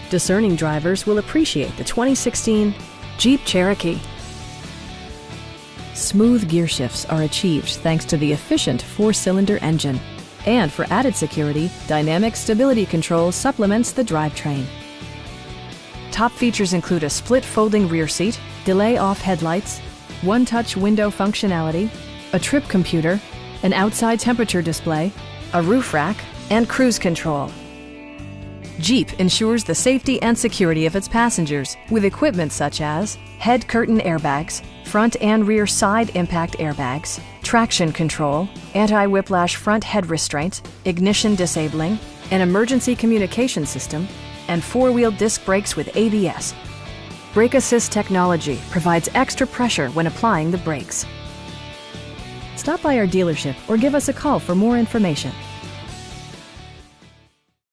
Discerning drivers will appreciate the 2016 Jeep Cherokee. Smooth gear shifts are achieved thanks to the efficient 4-cylinder engine. And for added security, dynamic stability control supplements the drivetrain. Top features include a split folding rear seat, delay-off headlights, one-touch window functionality, a trip computer, an outside temperature display, a roof rack, and cruise control. Jeep ensures the safety and security of its passengers with equipment such as head curtain airbags, front and rear side impact airbags, traction control, anti-whiplash front head restraint, ignition disabling, an emergency communication system, and 4-wheel disc brakes with ABS. Brake Assist technology provides extra pressure when applying the brakes. Stop by our dealership or give us a call for more information.